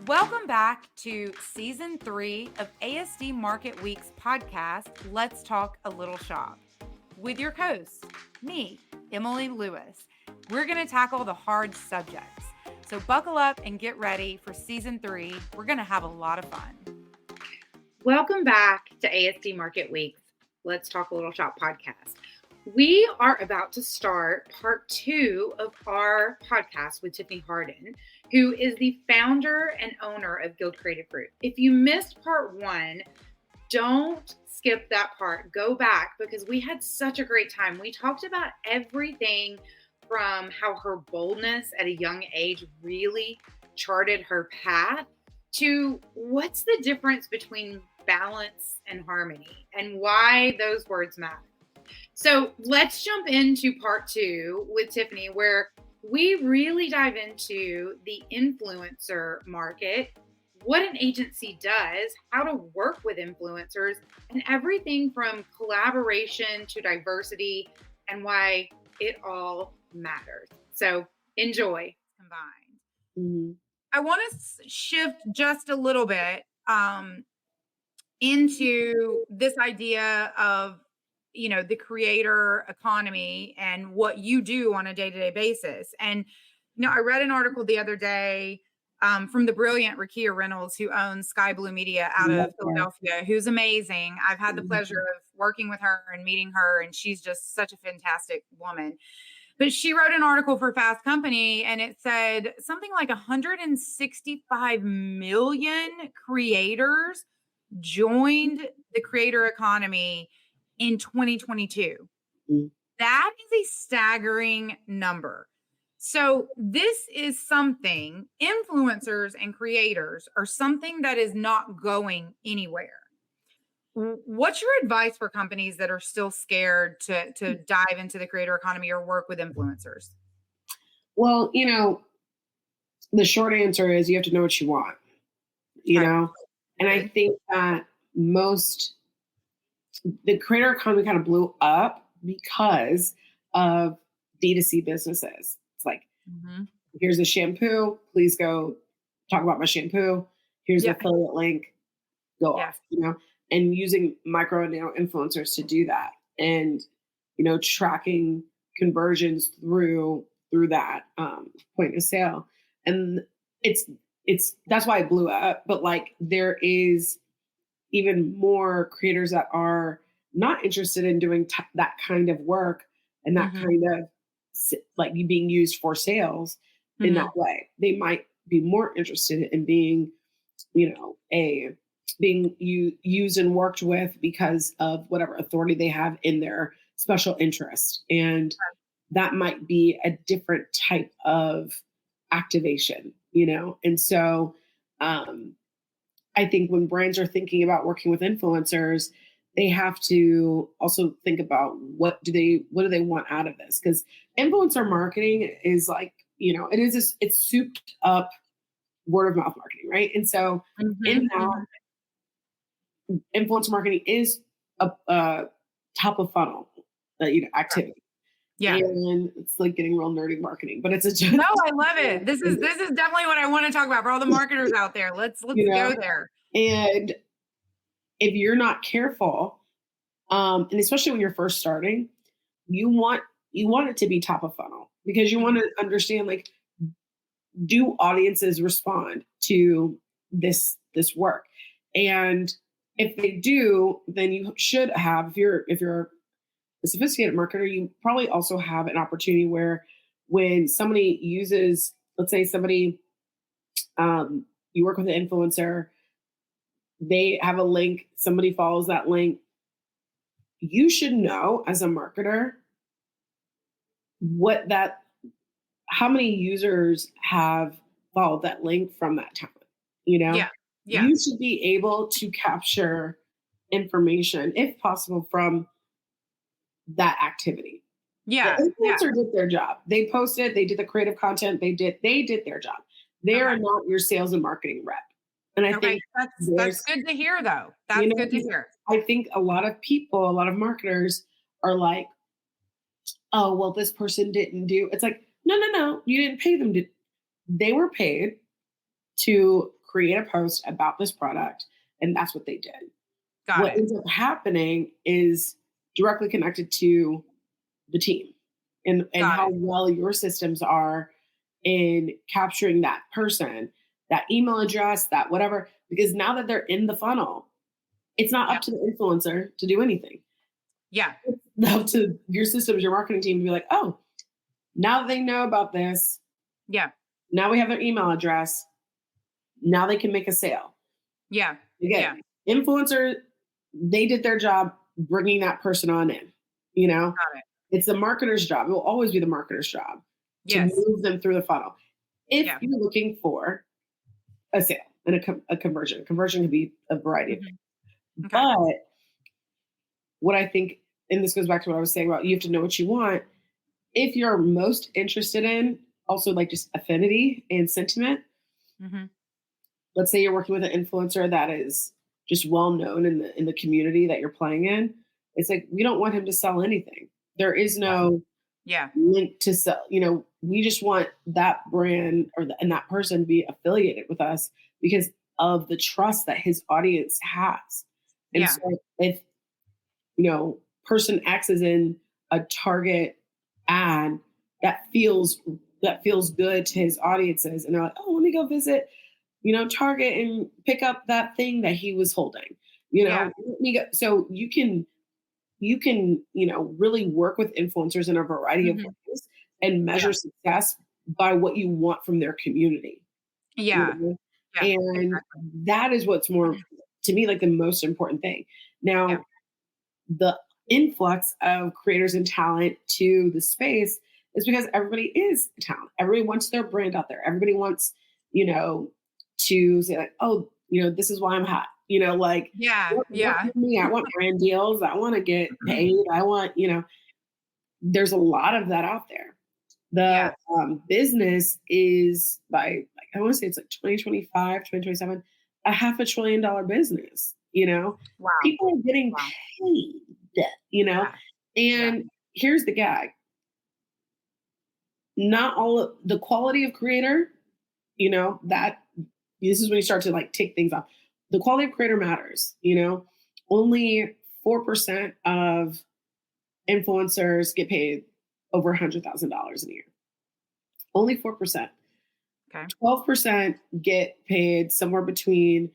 Welcome back to Season 3 of ASD Market Week's podcast, Let's Talk a Little Shop. With your host, me, Emily Lewis. We're going to tackle the hard subjects. So buckle up and get ready for Season 3. We're going to have a lot of fun. Welcome back to ASD Market Week's Let's Talk a Little Shop podcast. We are about to start part 2 of our podcast with Tiffany Hardin, who is the founder and owner of Guild Creative Group. If you missed part 1, don't skip that part. Go back because we had such a great time. We talked about everything from how her boldness at a young age really charted her path to what's the difference between balance and harmony and why those words matter. So let's jump into part 2 with Tiffany, where we really dive into the influencer market, what an agency does, how to work with influencers, and everything from collaboration to diversity and why it all matters. So enjoy. Combined. Mm-hmm. I want to shift just a little bit into this idea of the creator economy and what you do on a day-to-day basis. And, I read an article the other day from the brilliant Rakia Reynolds, who owns Sky Blue Media out of Philadelphia, who's amazing. I've had the pleasure of working with her and meeting her, and she's just such a fantastic woman. But she wrote an article for Fast Company, and it said something like 165 million creators joined the creator economy in 2022. That is a staggering number. So this is something, influencers and creators are something that is not going anywhere. What's your advice for companies that are still scared to dive into the creator economy or work with influencers? Well, the short answer is you have to know what you want, know? And I think that the creator economy kind of blew up because of D2C businesses. It's like, here's a shampoo. Please go talk about my shampoo. Here's the affiliate link. Go off, and using micro and nano influencers to do that. And, tracking conversions through that point of sale. And that's why it blew up. But there is even more creators that are not interested in doing that kind of work and that kind of being used for sales in that way. They might be more interested in being, being used and worked with because of whatever authority they have in their special interest. And that might be a different type of activation, And so, I think when brands are thinking about working with influencers, they have to also think about what do they want out of this? Because influencer marketing is it's souped up word of mouth marketing, right? And so in that, influencer marketing is a top of funnel, activity. Yeah. And it's like getting real nerdy marketing, but it's no, I love it. This is definitely what I want to talk about for all the marketers out there. Let's go there. And if you're not careful, and especially when you're first starting, you want it to be top of funnel because you want to understand, do audiences respond to this work? And if they do, then you should have, if you're a sophisticated marketer, you probably also have an opportunity where when somebody uses, let's say somebody, you work with an influencer, they have a link, somebody follows that link, you should know as a marketer how many users have followed that link from that talent, Yeah. You should be able to capture information, if possible, from that activity. Yeah. The influencer did their job. They posted, they did the creative content, they did their job. They are not your sales and marketing rep. And I think that's good to hear, though. That's good to hear. I think a lot of marketers are like, oh, well, this person didn't do. It's like, no. You didn't pay them. They were paid to create a post about this product. And that's what they did. Got What it. ends up happening is directly connected to the team and Got how it. well your systems are in capturing that person, that email address, that whatever, because now that they're in the funnel, it's not Yep. up to the influencer to do anything. Yeah. It's up to your systems, your marketing team to be like, oh, now that they know about this, Yeah. now we have their email address. Now they can make a sale. Yeah. Again, influencer, they did their job bringing that person on in. You know, Got it. it's the marketer's job. It will always be the marketer's job to Yes. move them through the funnel. If Yeah. you're looking for a sale and a conversion can be a variety of things. Okay. But what I think, and this goes back to what I was saying about you have to know what you want. If you're most interested in also like just affinity and sentiment, Mhm. let's say you're working with an influencer that is just well known in the community that you're playing in. It's like we don't want him to sell anything. There is no Yeah. link to sell. You know, we just want that brand and that person to be affiliated with us because of the trust that his audience has. And Yeah. so if person X is in a Target ad that feels good to his audiences, and they're like, oh, let me go visit, Target and pick up that thing that he was holding. Yeah. Let me go. So you can really work with influencers in a variety of Mhm. ways and measure Yeah. success by what you want from their community. Yeah. Yeah. And Exactly. that is what's more to me like the most important thing. Yeah. Now, the influx of creators and talent to the space is because everybody is talent. Everybody wants their brand out there. Everybody wants, to say like, oh, this is why I'm hot. Like Yeah. work Yeah. with me. I want brand deals. I want to get paid. I want, there's a lot of that out there. The Yeah. business is like I want to say it's like 2025, 2027, a $500 billion business. Wow. People are getting Wow. paid, Yeah. Yeah. and here's the gag. Not all of the quality of creator, that this is when you start to like take things off. The quality of creator matters, only 4% of influencers get paid over $100,000 a year. Only 4%. Okay. 12% get paid somewhere between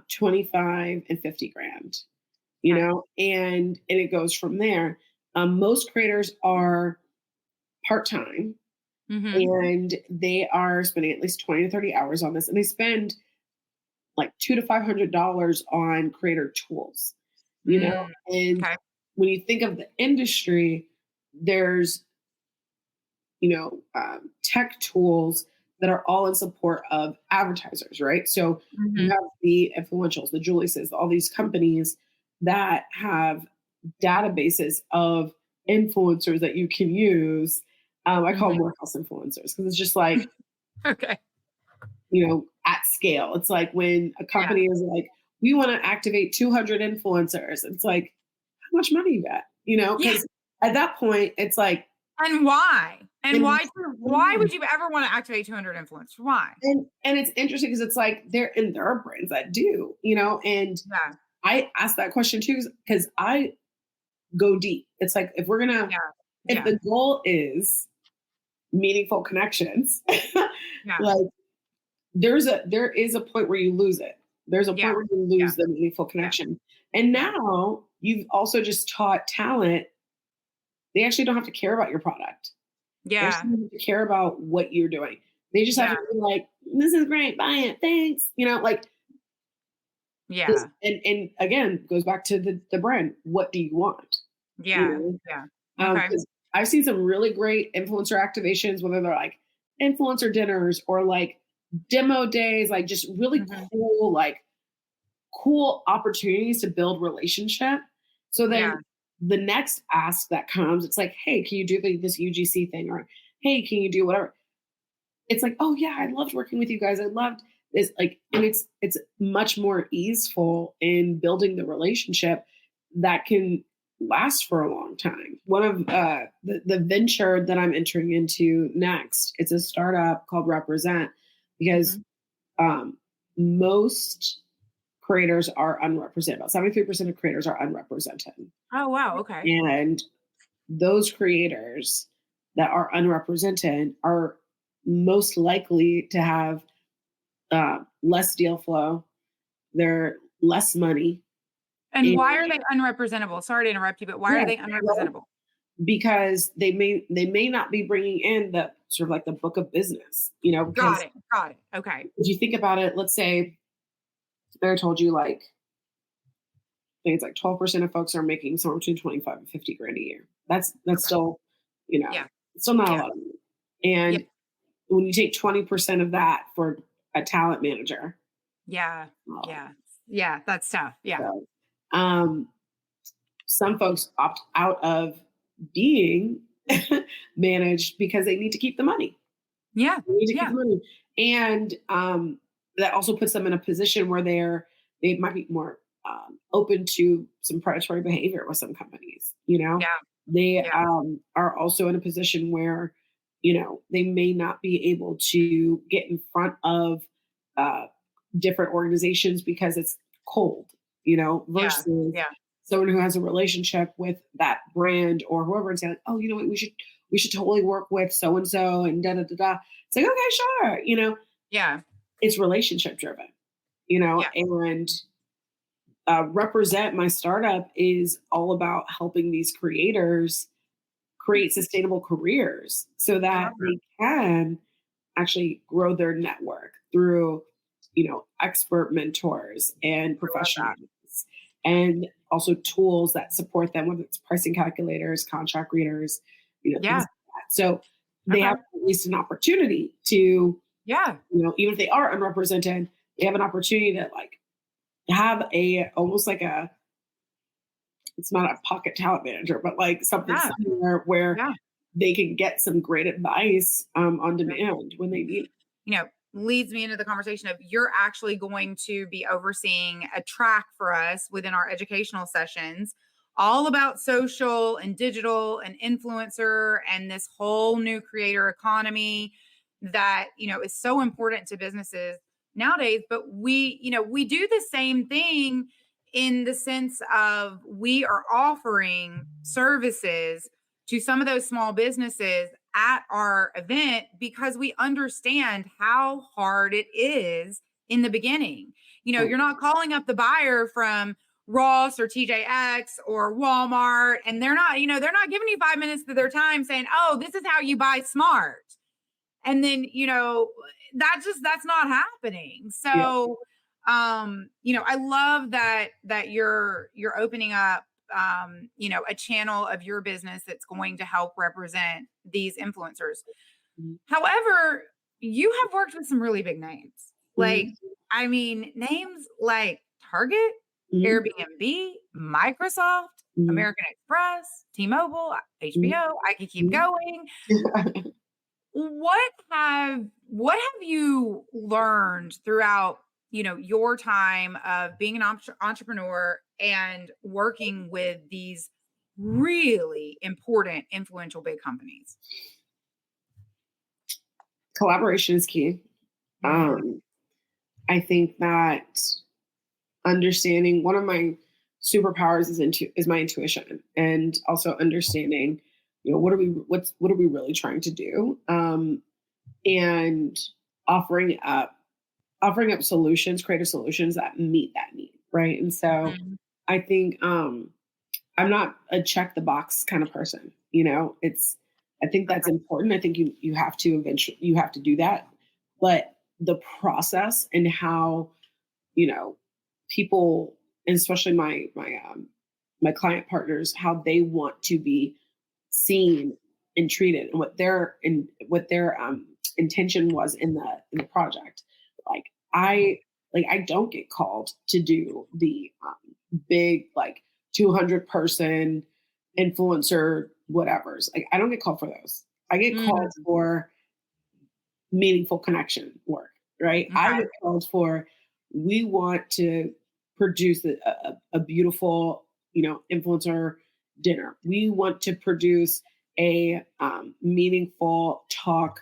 25 and 50 grand, Okay. and it goes from there. Most creators are part-time Mhm. and they are spending at least 20 to 30 hours on this, and they spend like $200 to $500 on creator tools, Mm. and Okay. when you think of the industry, there's tech tools that are all in support of advertisers, right? So you Mhm. have the influentials, the Juliuses, all these companies that have databases of influencers that you can use. I call them Mhm. warehouse influencers because it's just like, Okay. at scale. It's like when a Yeah. company is like, we want to activate 200 influencers. It's like, how much money you got? Yeah. Because at that point, it's like, And why? And and why would you ever want to activate 200 influencers? Why? and it's interesting because it's like there are brands that do, and Yeah. I ask that question too because I go deep. It's like if we're gonna Yeah. if Yeah. the goal is meaningful connections, Yeah. like there is a point where you lose it. There's a Yeah. point where you Yeah. lose the meaningful Yeah. connection. And Yeah. now you've also just taught talent they actually don't have to care about your product. They Yeah. actually don't have to care about what you're doing. They just have Yeah. to be like, this is great, buy it, thanks. Like this, Yeah. and again, goes back to the brand. What do you want? Yeah. Yeah. Okay. 'Cause I've seen some really great influencer activations, whether they're like influencer dinners or like demo days, like just really Mhm. cool, like cool opportunities to build relationship. So then Yeah. the next ask that comes, it's like, hey, can you do this UGC thing? Or hey, can you do whatever? It's like, oh yeah, I loved working with you guys. I loved this. Like, and it's much more easeful in building the relationship that can last for a long time. One of the venture that I'm entering into next, it's a startup called Represent because Mhm. um, most creators are unrepresented. About 73% of creators are unrepresented. Oh, wow. Okay. And those creators that are unrepresented are most likely to have less deal flow. They're less money. And why are they unrepresentable? Sorry to interrupt you, but why are they unrepresentable? Because they may not be bringing in the sort of like the book of business, Got it. Okay. If you think about it, let's say I told you like, I think it's like 12% of folks are making somewhere between 25 and 50 grand a year. That's still, still not a lot of money. And when you take 20% of that for a talent manager. Yeah. That's tough. Yeah. So, some folks opt out of being managed because they need to keep the money. Yeah. They need to keep the money. And that also puts them in a position where they might be more open to some predatory behavior with some companies, They are also in a position where, they may not be able to get in front of different organizations because it's cold, versus someone who has a relationship with that brand or whoever and say, like, oh, you know what, we should totally work with so-and-so and da da da da. It's like, okay, sure. It's relationship driven, and Represent My Startup is all about helping these creators create sustainable careers so that they can actually grow their network through, expert mentors and professionals and also tools that support them, whether it's pricing calculators, contract readers, things like that. So they have at least an opportunity to, even if they are unrepresented, they have an opportunity to like have almost like it's not a pocket talent manager, but like something somewhere where they can get some great advice on demand when they need it. Leads me into the conversation of you're actually going to be overseeing a track for us within our educational sessions, all about social and digital and influencer and this whole new creator economy that, is so important to businesses nowadays. But we do the same thing in the sense of we are offering services to some of those small businesses at our event because we understand how hard it is in the beginning. You're not calling up the buyer from Ross or TJX or Walmart, and they're not giving you 5 minutes of their time saying, oh, this is how you buy smart. And then, that's not happening. So, I love that you're opening up, a channel of your business that's going to help represent these influencers. Mm-hmm. However, you have worked with some really big names. Like, names like Target, Airbnb, Microsoft, American Express, T-Mobile, HBO. I could keep going. What have you learned throughout, your time of being an entrepreneur and working with these really important, influential big companies? Collaboration is key. I think that understanding one of my superpowers is my intuition, and also understanding, what are we really trying to do, and offering up solutions, creative solutions that meet that need, right? And so I think I'm not a check the box kind of person. I think that's important. I think you have to do that, but the process and how people, and especially my client partners, how they want to be seen and treated, and what their intention was in the project. I don't get called to do the big 200 person influencer whatevers. I don't get called for those. I get called for meaningful connection work, right? Okay. I get called for, we want to produce a beautiful, influencer dinner. We want to produce a meaningful talk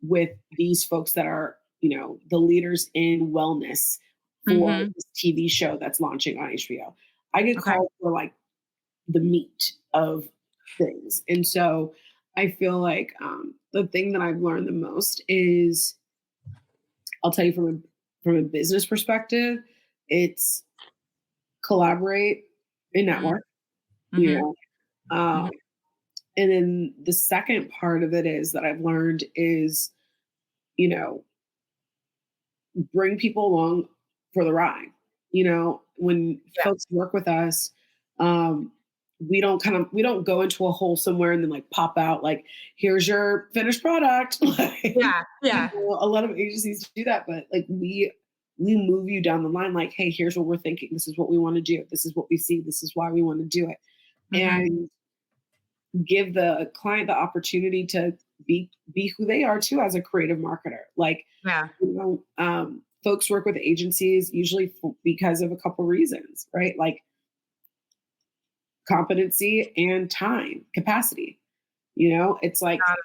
with these folks that are, the leaders in wellness for Mm-hmm. this TV show that's launching on HBO. I get Okay. called for like the meat of things. And so I feel like the thing that I've learned the most is, I'll tell you from a business perspective, it's collaborate and network, you Mm-hmm. know. Mm-hmm. Um, and then the second part of it is that I've learned is, you know, bring people along for the ride. When Yeah. folks work with us, um, we don't go into a hole somewhere and then like pop out like, here's your finished product. Like, Yeah. Yeah. a lot of agencies do that, but like we move you down the line. Like, hey, here's what we're thinking. This is what we want to do. This is what we see. This is why we want to do it, Mm-hmm. and give the client the opportunity to be who they are too as a creative marketer. Like, Yeah. folks work with agencies usually because of a couple reasons, right? Like competency and time capacity. It's like Got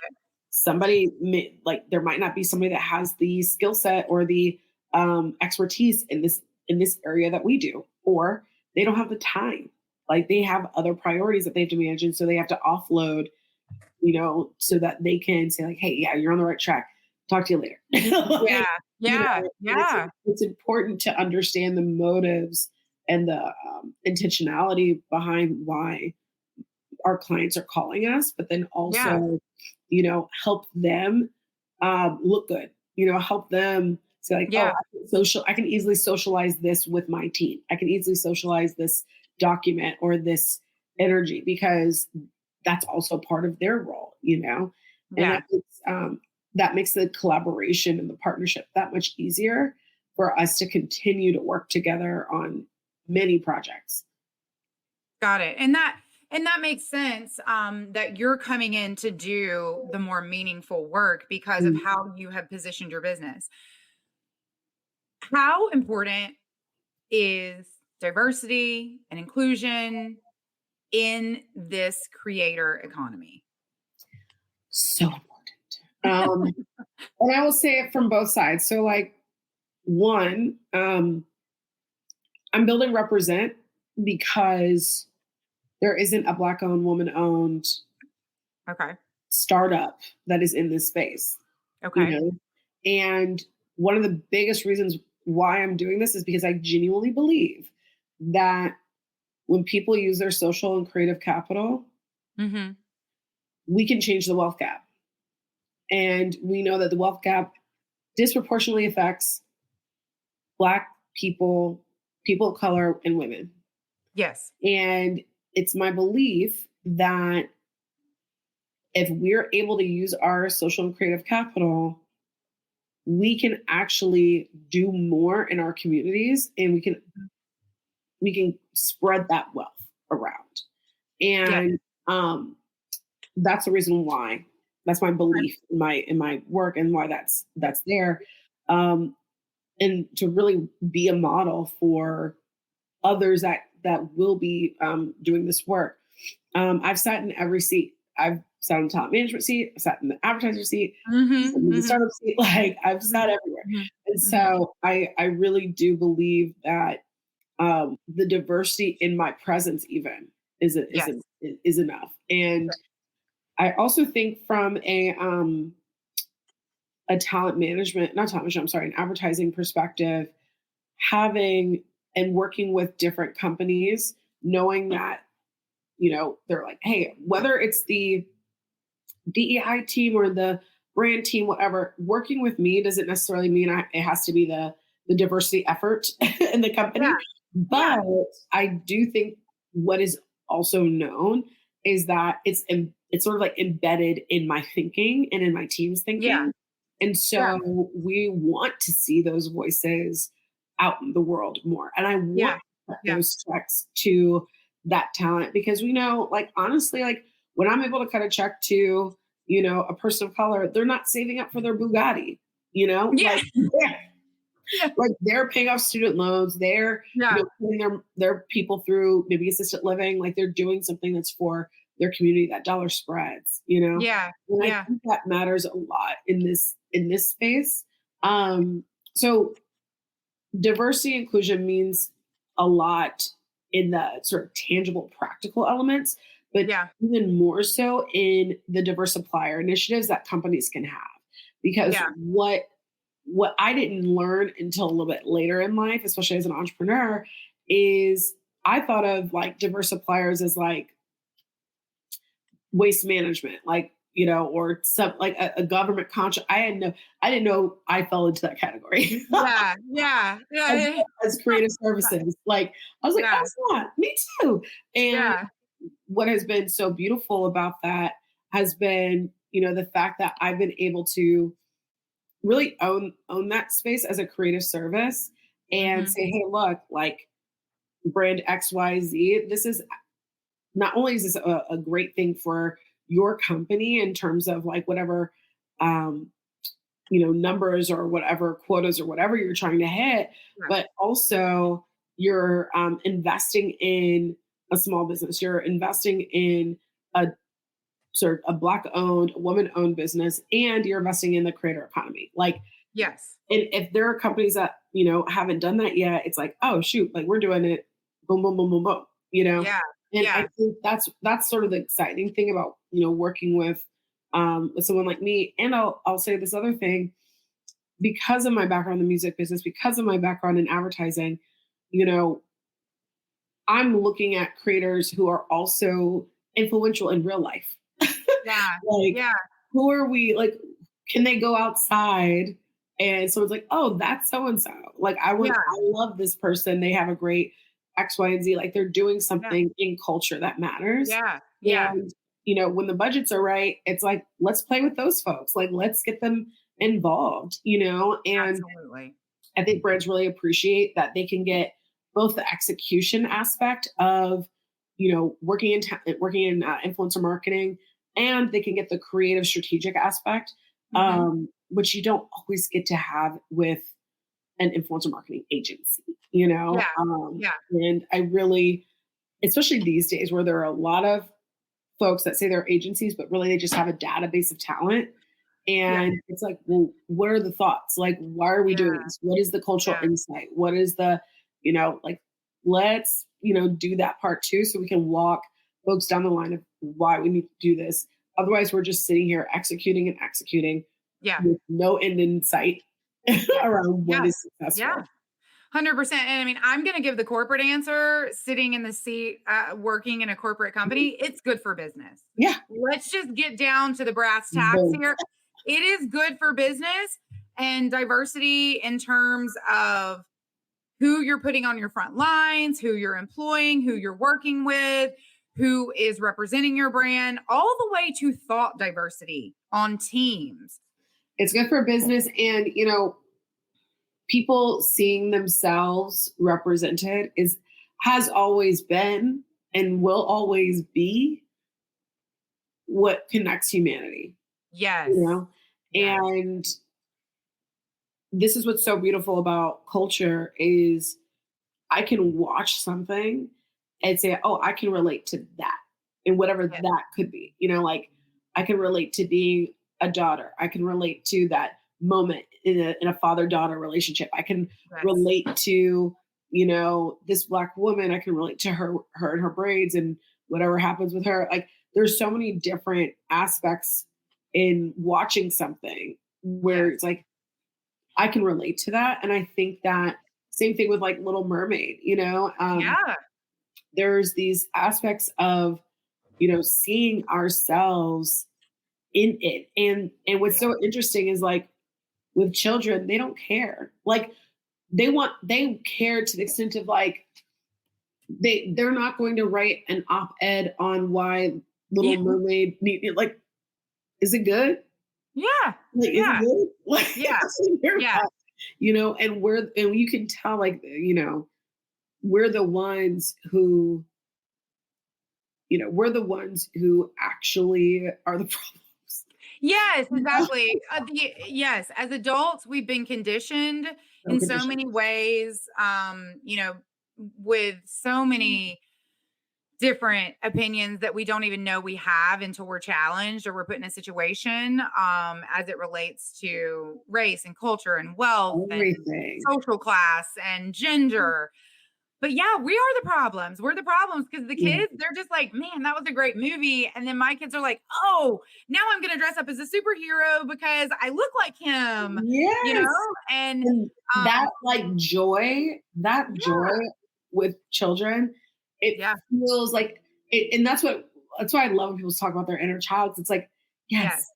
like there might not be somebody that has the skill set or the expertise in this area that we do, or they don't have the time. Like they have other priorities that they have to manage, and so they have to offload, so that they can say like, hey, yeah, you're on the right track. Talk to you later. Yeah. Like, Yeah. and it's, Yeah. it's important to understand the motives and the intentionality behind why our clients are calling us, but then Yeah. also, help them look good, help them say like, oh, Yeah. I can easily socialize this with my team. I can easily socialize this document or this energy because that's also part of their role, and Yeah. that makes the collaboration and the partnership that much easier for us to continue to work together on many projects. Got it. And that makes sense, that you're coming in to do the more meaningful work because of Mm. how you have positioned your business. How important is diversity and inclusion in this creator economy? So important. And I will say it from both sides. So, like, one, I'm building Represent because there isn't a Black owned, woman owned Okay. startup that is in this space, you Okay. know? And one of the biggest reasons why I'm doing this is because I genuinely believe that when people use their social and creative capital, Mm-hmm. we can change the wealth gap. And we know that the wealth gap disproportionately affects Black people, people of color, and women. Yes. And it's my belief that if we're able to use our social and creative capital, we can actually do more in our communities, and we can spread that wealth around. Yes. And that's the reason why. That's my belief in my work and why that's there. Um, and to really be a model for others that will be doing this work. I've sat in every seat. I've sat in the top management seat. I've sat in the advertiser seat. I've sat Mm-hmm. in the Mm-hmm. startup seat. Like I've sat everywhere. And Mm-hmm. so I really do believe that the diversity in my presence even Yes. is enough. And I also think from a talent management, not talent management, I'm sorry, an advertising perspective, having and working with different companies, knowing that, they're like, hey, whether it's the DEI team or the brand team, whatever, working with me doesn't necessarily mean it has to be the diversity effort in the Yeah. company. Yeah. But I do think what is also known is that it's sort of like embedded in my thinking and in my team's Yeah. thinking. And Yeah. so we want to see those voices out in the world more. And I want Yeah. to put Yeah. those checks to that talent because we know, like, honestly, like when I'm able to cut a check to, a person of color, they're not saving up for their Bugatti, Yeah. like, Yeah. like they're paying off student loans. They're, Yeah. putting their people through maybe assisted living. Like they're doing something that's for their community. That dollar spreads, Yeah. and I Yeah. think that matters a lot in this space. So diversity inclusion means a lot in the sort of tangible, practical elements, but Yeah. even more so in the diverse supplier initiatives that companies can have. Because Yeah. what I didn't learn until a little bit later in life, especially as an entrepreneur, is I thought of like diverse suppliers as like waste management, like, or some like a government contract. I didn't know I fell into that category. Yeah. Yeah. as, Yeah. as creative services. Like I was like, Yeah. oh, yeah, me too. And Yeah. what has been so beautiful about that has been, the fact that I've been able to really own that space as a creative service and Mhm. say, hey, look, like brand XYZ, this is not only is this a great thing for your company in terms of like whatever um, numbers or whatever quotas or whatever you're trying to hit, Yeah. but also you're investing in a small business. You're investing in a sort of a black owned, woman owned business, and you're investing in the creator economy. Like, Yes. and if there are companies that, haven't done that yet, it's like, oh shoot, like we're doing it, boom, boom, boom, boom, boom, Yeah. And I Yeah. think that's sort of the exciting thing about, working with someone like me. And I'll say this other thing, because of my background in the music business, because of my background in advertising, you know, I'm looking at creators who are also influential in real life. Yeah. Like, Yeah. who are we? Like, can they go outside? And so it's like, oh, that's so and so. Like, Yeah. I love this person. They have a great X, Y, and Z. Like, they're doing Yeah. something in culture that matters. Yeah. Yeah. And, when the budgets are right, it's like, let's play with those folks. Like, let's get them involved, and Absolutely. I think brands really appreciate that they can get both the execution aspect of, working in influencer marketing, and they can get the creative strategic aspect, Mhm. which you don't always get to have with an influencer marketing agency, Yeah. Yeah. and I really, especially these days where there are a lot of folks that say they're agencies, but really they just have a database of talent. Yeah. And it's like, well, what are the thoughts? Like, why are we Yeah. doing this? What is the cultural Yeah. insight? What is the, like, let's, do that part too, so we can walk folks down the line of why we need to do this. Otherwise, we're just sitting here executing and executing Yeah. with no end in sight Yeah. around what Yeah. is Yeah. successful. 100%. And I mean, I'm going to give the corporate answer sitting in the seat, working in a corporate company. It's good for business. Yeah. Let's just get down to the brass tacks Boom. here. It is good for business and diversity in terms of who you're putting on your front lines, who you're employing, who you're working with, who is representing your brand, all the way to thought diversity on teams. It's good for business. And, people seeing themselves represented has always been and will always be what connects humanity, Yes. you know Yes. and this is what's so beautiful about culture is I can watch something and say, oh, I can relate to that, and whatever Yes. that could be, like I can relate to being a daughter. I can relate to that moment in a father-daughter relationship. I can Yes. relate to, this Black woman. I can relate to her and her braids and whatever happens with her. Like, there's so many different aspects in watching something where Yes. it's like, I can relate to that. And I think that same thing with like Little Mermaid, Yeah. there's these aspects of, seeing ourselves in it. And what's Yeah. so interesting is like with children, they don't care. Like they care to the extent of like, they're not going to write an op-ed on why Yeah. Little Mermaid like, is it good? Yeah. Like, is it Yeah. good? Like, Yeah. Yeah. and you can tell, like, we're the ones who, we're the ones who actually are the problems. Yes, exactly. Yes, as adults, we've been conditioned No in so condition. many ways, with so many different opinions that we don't even know we have until we're challenged or we're put in a situation, as it relates to race and culture and wealth and Everything. social class and gender. But yeah, we are the problems. We're the problems because the kids, they're just like, man, that was a great movie. And then my kids are like, oh, now I'm going to dress up as a superhero because I look like him, Yes. And that joy with children, it feels like it, and that's why I love when people talk about their inner child. It's like, yes,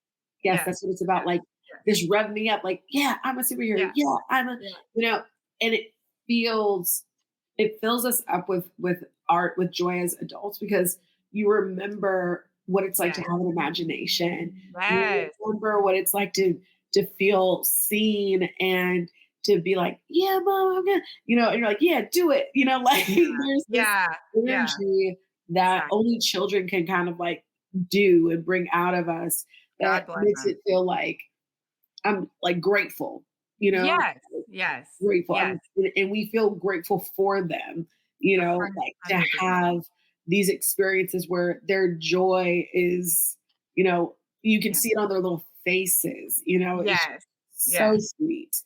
that's what it's about. Like this rev me up, like, yeah, I'm a superhero. Yeah, I'm a, and it fills us up with art, with joy as adults, because you remember what it's like to have an imagination. You remember what it's like to feel seen and to be like, yeah, mom, I'm gonna, and you're like, yeah, do it. There's this energy that only children can kind of like do and bring out of us that makes it feel like I'm like grateful, Yes. grateful. Yes. And we feel grateful for them, like to have these experiences where their joy is, you can see it on their little faces, it's so sweet,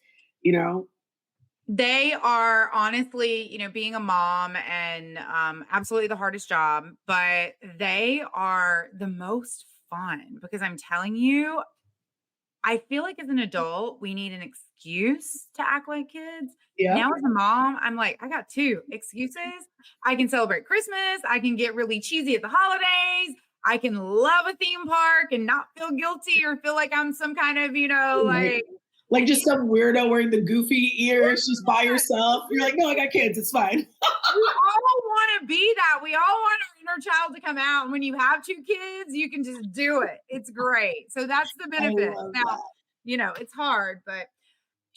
They are honestly, being a mom and absolutely the hardest job, but they are the most fun because I'm telling you, I feel like as an adult, we need an excuse to act like kids. Yeah. Now as a mom, I'm like, I got 2 excuses. I can celebrate Christmas. I can get really cheesy at the holidays. I can love a theme park and not feel guilty or feel like I'm some kind of, like just some weirdo wearing the goofy ears just by yourself. You're like, no, I got kids. It's fine. We all want to be that. We all want our inner child to come out. And when you have 2 kids, you can just do it. It's great. So that's the benefit. Now, it's hard, but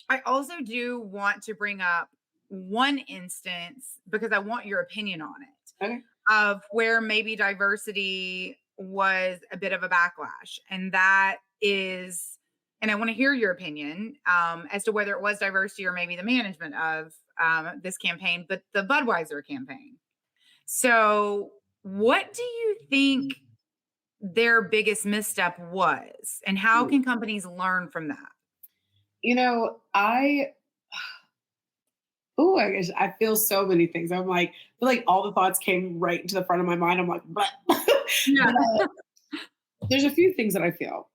I also do want to bring up one instance because I want your opinion on it. Okay. Of where maybe diversity was a bit of a backlash. And that is, and I want to hear your opinion as to whether it was diversity or maybe the management of this campaign, but the Budweiser campaign. So what do you think their biggest misstep was? And how can companies learn from that? I guess I feel so many things. I'm like, I feel like all the thoughts came right into the front of my mind. I'm like, there's a few things that I feel.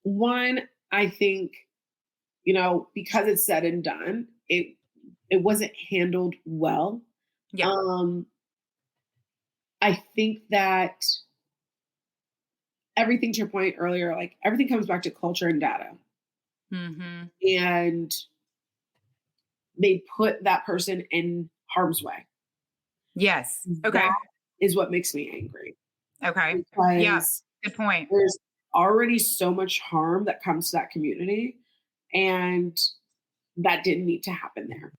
One, I think, because it's said and done, it wasn't handled well. Yeah. I think that everything, to your point earlier, like everything comes back to culture and data. Mm-hmm. And they put that person in harm's way. Yes. Okay. That is what makes me angry. Okay. Because good point. There's already so much harm that comes to that community, and that didn't need to happen there.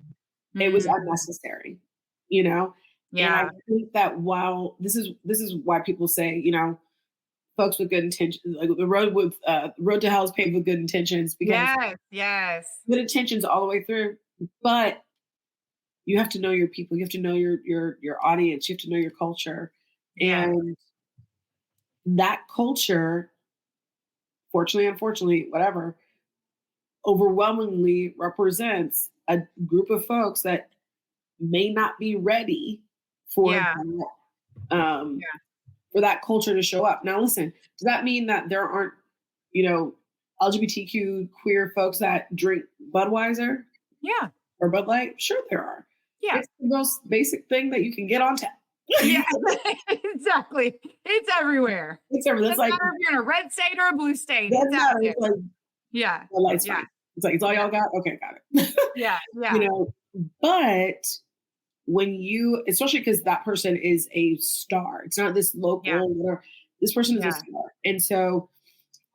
It was unnecessary, Yeah. And I think that while this is why people say, folks with good intentions, like the road to hell is paved with good intentions, because yes, good intentions all the way through, but you have to know your people, you have to know your audience, you have to know your culture, and that culture, fortunately, unfortunately, whatever, overwhelmingly represents a group of folks that may not be ready for for that culture to show up. Now, listen, does that mean that there aren't, LGBTQ queer folks that drink Budweiser? Yeah. Or Bud Light? Sure, there are. Yeah. It's the most basic thing that you can get on tap. Yeah, exactly. It's everywhere. It's everywhere. That's like, matter if you're in a red state or a blue state. It's out there. Like, yeah. The light's fine. It's like, it's all y'all got? Okay, got it. Yeah. But when you, especially because that person is a star, it's not this local, whatever. This person is a star. And so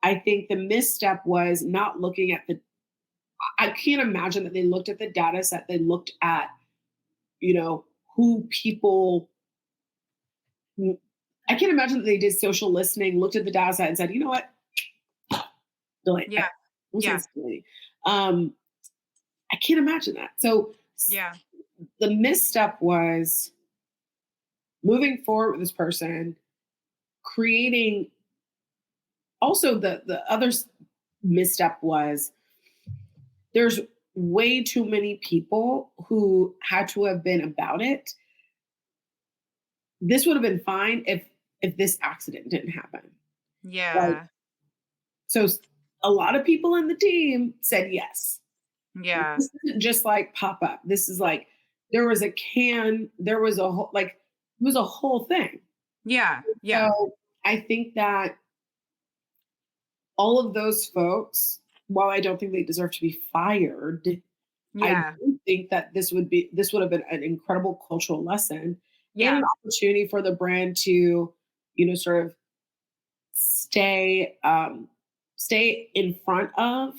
I think the misstep was not looking at I can't imagine that they looked at the data set. They looked at, who people, I can't imagine that they did social listening, looked at the data set and said, you know what? Delete. Yeah. I can't imagine that. So the misstep was moving forward with this person, creating also the other misstep was there's way too many people who had to have been about it. This would have been fine if this accident didn't happen. Like, Yeah. so a lot of people in the team said yes. Yeah. This isn't just like pop up. This is like there was a whole like it was a whole thing. Yeah. Yeah. So I think that all of those folks, while I don't think they deserve to be fired, I Yeah. do think that this would have been an incredible cultural lesson and Yeah. an opportunity for the brand to, sort of stay in front of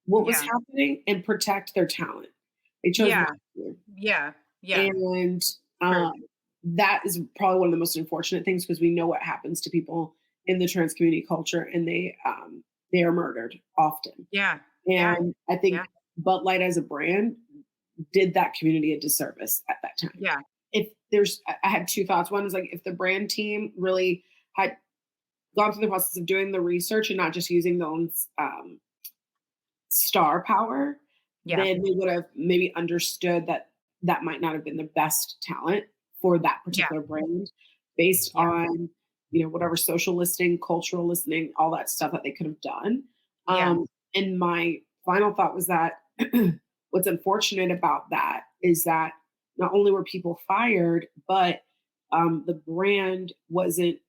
what was Yeah. happening and protect their talent. They chose Yeah. not to. Yeah. Yeah. And True. that is probably one of the most unfortunate things because we know what happens to people in the trans community culture and they are murdered often. Yeah. Yeah. And I think Yeah. Bud Light as a brand did that community a disservice at that time. Yeah. I had two thoughts. One is like if the brand team really had gone through the process of doing the research and not just using their own star power, Yeah. then they would have maybe understood that that might not have been the best talent for that Yeah. particular brand based Yeah. on, whatever social listening, cultural listening, all that stuff that they could have done. Yeah. And my final thought was that what's unfortunate about that is that not only were people fired, but the brand wasn't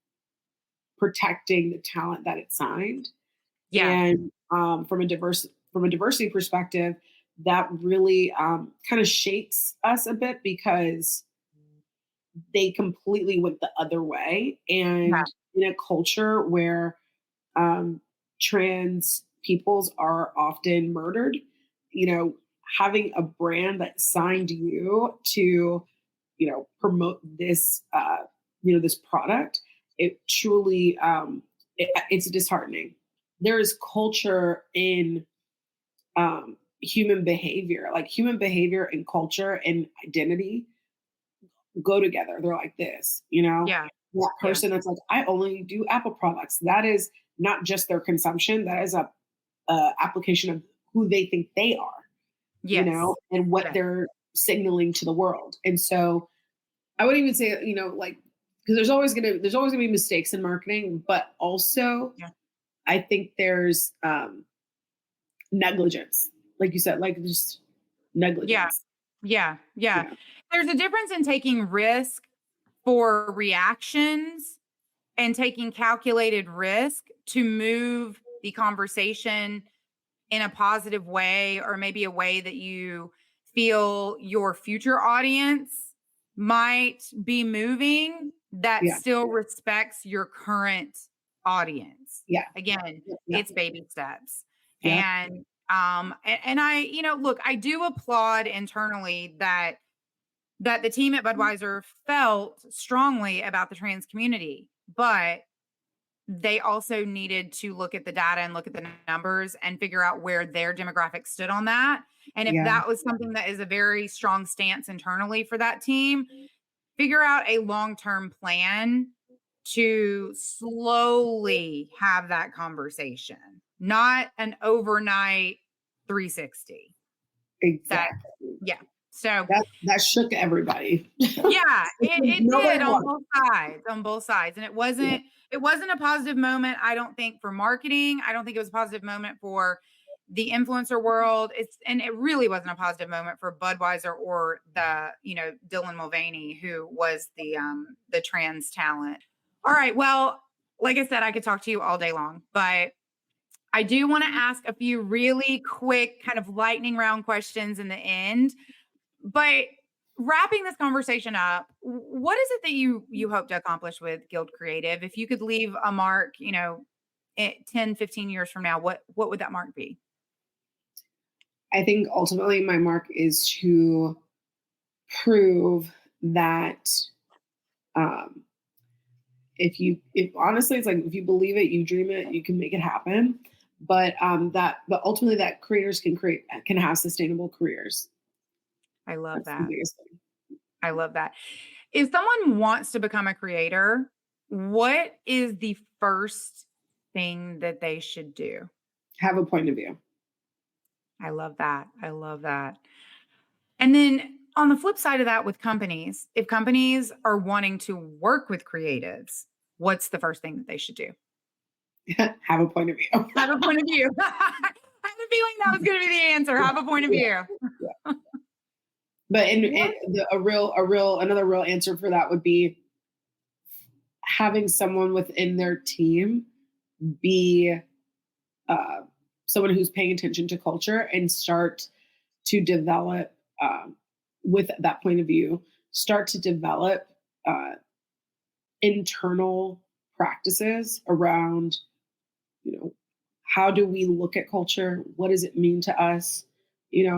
protecting the talent that it signed. Yeah. And from a diversity perspective, that really kind of shakes us a bit because they completely went the other way. Yeah. And in a culture where trans peoples are often murdered, having a brand that signed you to, promote this, this product, it truly, it's disheartening. There is culture in human behavior, like human behavior and culture and identity go together. They're like this, Yeah. that Yeah. person that's like, I only do Apple products. That is not just their consumption. That is a application of who they think they are, Yes. and what Yes. they're signaling to the world. And so I would even say, like, because there's always gonna be mistakes in marketing, but also Yeah. I think there's negligence, like you said, like just Yeah. negligence. Yeah. Yeah. Yeah. There's a difference in taking risk for reactions and taking calculated risk to move the conversation in a positive way, or maybe a way that you feel your future audience might be moving that Yeah. still respects your current audience. Yeah. Again, Yeah. it's baby steps. Yeah. And I, look, I do applaud internally that the team at Budweiser felt strongly about the trans community, but they also needed to look at the data and look at the numbers and figure out where their demographic stood on that. And if Yeah. that was something that is a very strong stance internally for that team, figure out a long-term plan to slowly have that conversation, not an overnight 360. Exactly. Yeah. So that shook everybody. yeah, it Nobody did on won. both sides. And Yeah. it wasn't a positive moment, I don't think, for marketing. I don't think it was a positive moment for the influencer world. And it really wasn't a positive moment for Budweiser or Dylan Mulvaney, who was the trans talent. All right. Well, like I said, I could talk to you all day long, but I do want to ask a few really quick kind of lightning round questions in the end. But wrapping this conversation up, what is it that you hope to accomplish with Guild Creative? If you could leave a mark, 10, 15 years from now, what would that mark be? I think ultimately my mark is to prove that if honestly it's like if you believe it, you dream it, you can make it happen. But ultimately that creators can have sustainable careers. I love That's the that. biggest thing. I love that. If someone wants to become a creator, what is the first thing that they should do? Have a point of view. I love that. I love that. And then on the flip side of that, with companies, if companies are wanting to work with creatives, what's the first thing that they should do? Have a point of view. Have a point of view. I had a feeling that was going to be the answer. Have a point of view. Yeah. But another real answer for that would be having someone within their team be someone who's paying attention to culture and start to develop with that point of view, start to develop internal practices around, how do we look at culture? What does it mean to us?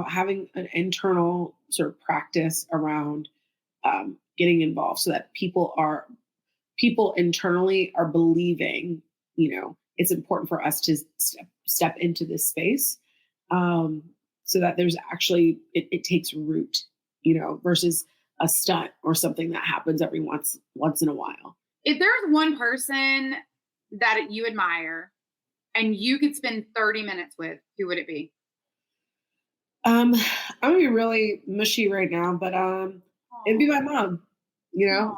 Having an internal sort of practice around getting involved so that people internally are believing, it's important for us to step into this space so that there's actually, it takes root, versus a stunt or something that happens every once in a while. If there's one person that you admire and you could spend 30 minutes with, who would it be? I'm gonna be really mushy right now, but it'd be my mom. Aww.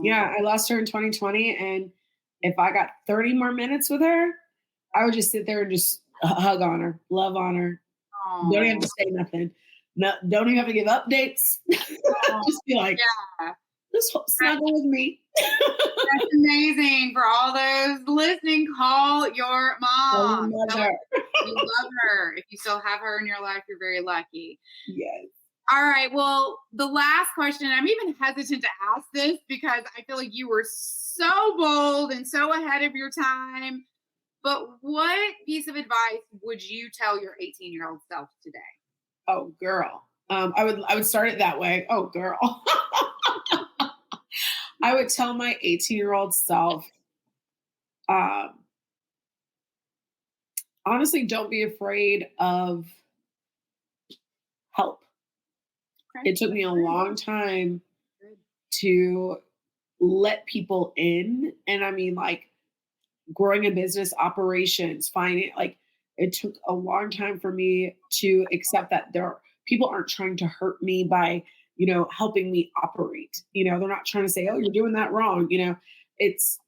Yeah, I lost her in 2020, and if I got 30 more minutes with her, I would just sit there and just hug on her, love on her. Aww. Don't even have to say nothing. No, don't even have to give updates. Just be like, just snuggle with me. That's amazing. For all those listening, call your mom. You love her. If you still have her in your life, you're very lucky. Yes. All right. Well, the last question, I'm even hesitant to ask this because I feel like you were so bold and so ahead of your time. But what piece of advice would you tell your 18-year-old self today? Oh, girl. I would start it that way. Oh, girl. I would tell my 18-year-old self, honestly, don't be afraid of help. Okay. It took me a long time to let people in. And I mean, like, growing a business, operations, finance, like, it took a long time for me to accept that people aren't trying to hurt me by, helping me operate. They're not trying to say, oh, you're doing that wrong. It's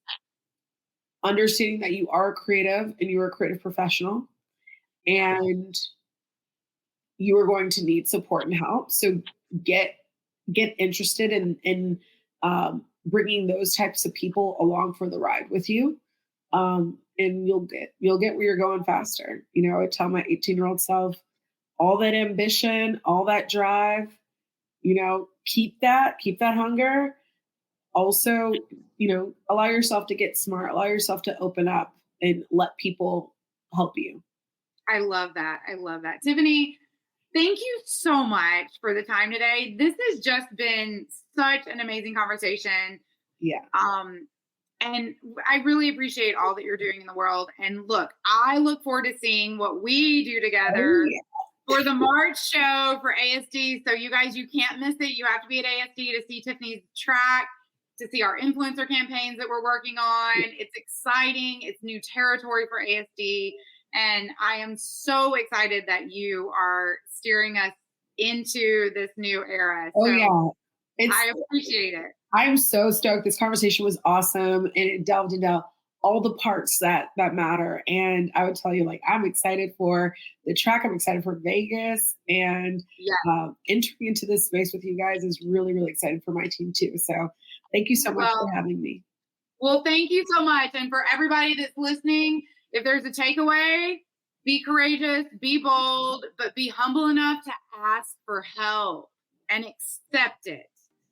understanding that you are creative and you are a creative professional and you are going to need support and help. So get interested in bringing those types of people along for the ride with you. And you'll get where you're going faster. I tell my 18-year-old self, all that ambition, all that drive, keep that hunger. Also, allow yourself to get smart, allow yourself to open up and let people help you. I love that. Tiffany, thank you so much for the time today. This has just been such an amazing conversation. Yeah. And I really appreciate all that you're doing in the world. And look, I look forward to seeing what we do together for the March show for ASD. So you guys, you can't miss it. You have to be at ASD to see Tiffany's track, to see our influencer campaigns that we're working on. It's exciting. It's new territory for ASD. And I am so excited that you are steering us into this new era. I appreciate it. I'm so stoked. This conversation was awesome. And it delved into all the parts that matter. And I would tell you, like, I'm excited for the track. I'm excited for Vegas. And entering into this space with you guys is really, really exciting for my team too. So thank you so much for having me. Well, thank you so much. And for everybody that's listening, if there's a takeaway, be courageous, be bold, but be humble enough to ask for help and accept it.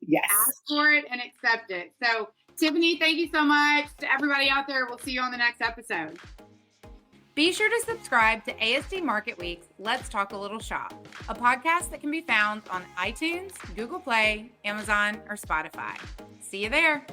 Yes. Ask for it and accept it. So, Tiffany, thank you so much. To everybody out there, we'll see you on the next episode. Be sure to subscribe to ASD Market Week's Let's Talk a Little Shop, a podcast that can be found on iTunes, Google Play, Amazon, or Spotify. See you there.